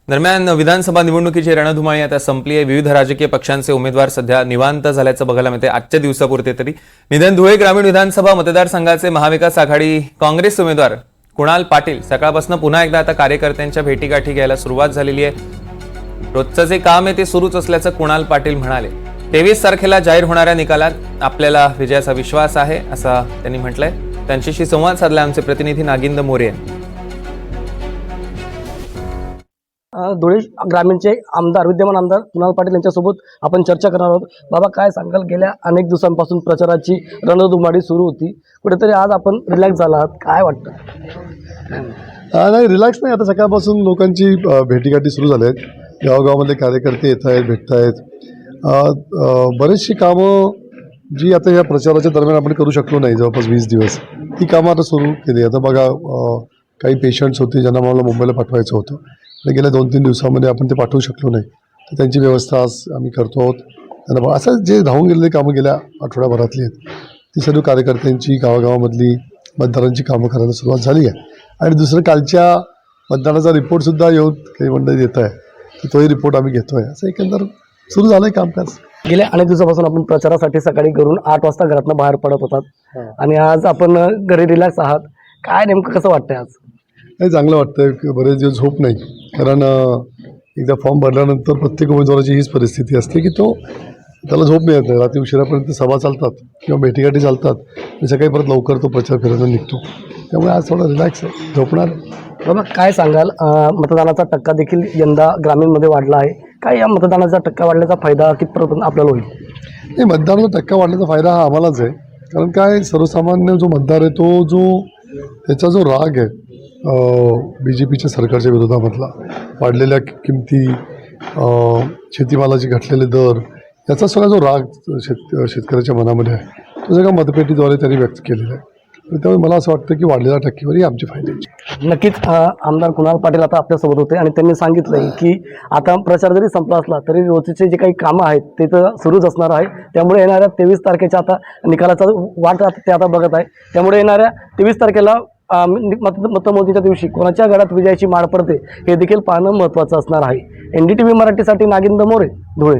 दरम्यान विधानसभा निवडणुकीची रणधुमाळी आता संपली आहे। विविध राजकीय पक्षांचे उमेदवार सध्या निवांत झाल्याचं बघायला मिळते आजच्या दिवसापुरते तरी। निधन धुळे ग्रामीण विधानसभा मतदारसंघाचे महाविकास आघाडी काँग्रेस उमेदवार कुणाल पाटील सकाळपासून पुन्हा एकदा आता कार्यकर्त्यांच्या भेटीगाठी घ्यायला सुरुवात झालेली आहे। रोजचं जे काम आहे ते सुरूच असल्याचं कुणाल पाटील म्हणाले। 23 तारखेला जाहीर होणाऱ्या निकालात आपल्याला विजयाचा विश्वास आहे असं त्यांनी म्हटलंय। त्यांच्याशी संवाद साधला आमचे प्रतिनिधी नागिंद मोरे यांनी। धुळे ग्रामीणचे आमदार विद्यमान आमदार कुणाल पाटील यांच्यासोबत आपण चर्चा करणार आहोत। बाबा, काय सांगाल? गेल्या अनेक दिवसांपासून प्रचाराची रणधुमाळी सुरू होती, कुठेतरी आज आपण रिलॅक्स झाला आहात, काय वाटतं? नाही, रिलॅक्स नाही। आता सकाळपासून लोकांची भेटीगाठी सुरू झाल्या आहेत। गावगावामधले कार्यकर्ते येत आहेत, भेटत आहेत। बरेचशी कामं जी आता या प्रचाराच्या दरम्यान आपण करू शकलो नाही जवळपास 20 दिवस, ती कामं आता सुरू केली। आता बघा, काही पेशंट्स होते ज्यांना मला मुंबईला पाठवायचं होतं, गेल्या 2-3 दिवसामध्ये आपण ते पाठवू शकलो नाही, तर त्यांची व्यवस्था आज आम्ही करतो आहोत। त्यांना असं जे धावून गेलेले कामं गेल्या आठवड्याभरातली आहेत ती सर्व कार्यकर्त्यांची गावागावामधली मतदारांची कामं करायला सुरुवात झाली आहे। आणि दुसरं, कालच्या मतदानाचा रिपोर्टसुद्धा येऊन काही मंडळी देत आहे, तर तोही रिपोर्ट आम्ही घेतो आहे। असं एकंदर सुरू झालं आहे कामकाज। गेल्या अनेक दिवसापासून आपण प्रचारासाठी सकाळी घरून 8 वाजता घरातनं बाहेर पडत होतात आणि आज आपण घरी रिलॅक्स आहात, काय नेमकं कसं वाटतंय आज? नाही, चांगलं वाटतंय। बरेच दिवस झोप नाही, कारण एकदा फॉर्म भरल्यानंतर प्रत्येक उमेदवाराची हीच परिस्थिती असते की त्याला झोप मिळत नाही। रात्री उशिरापर्यंत सभा चालतात किंवा भेटीगाठी चालतात आणि सकाळी परत लवकर तो प्रचार फिरायला निघतो, त्यामुळे आज थोडा रिलॅक्स आहे, झोपणार। बाबा, काय सांगाल? मतदानाचा टक्का देखील यंदा ग्रामीणमध्ये वाढला आहे, काय या मतदानाचा टक्का वाढल्याचा फायदा कितपर्यंत आपल्याला होईल? नाही, मतदानाचा टक्का वाढण्याचा फायदा हा आम्हालाच आहे, कारण काय, सर्वसामान्य जो मतदार आहे त्याचा जो राग आहे BJPच्या सरकारच्या विरोधामधला, वाढलेल्या किमती, शेतीमालाचे घटलेले दर, याचा सगळा जो राग शेतकऱ्याच्या मनामध्ये आहे तो सगळ्या मतपेटीद्वारे त्यांनी व्यक्त केलेला आहे। त्यामुळे मला असं वाटतं की वाढलेल्या टक्केवारी आमची फायद्याची। नक्कीच आमदार कुणाल पाटील आता आपल्यासोबत होते आणि त्यांनी सांगितलं की आता प्रचार जरी संपला असला तरी रोजचे जे काही कामं आहेत ते तर सुरूच असणार आहे। त्यामुळे येणाऱ्या 23 तारखेच्या आता निकालाचा वाट ते आता बघत आहे। त्यामुळे येणाऱ्या 23 तारखेला मतमोजणीच्या दिवशी कोणाच्या गळ्यात विजयाची माळ पडते हे देखील पाहणं महत्त्वाचं असणार आहे। NDTV मराठीसाठी नागिंद मोरे, धुळे।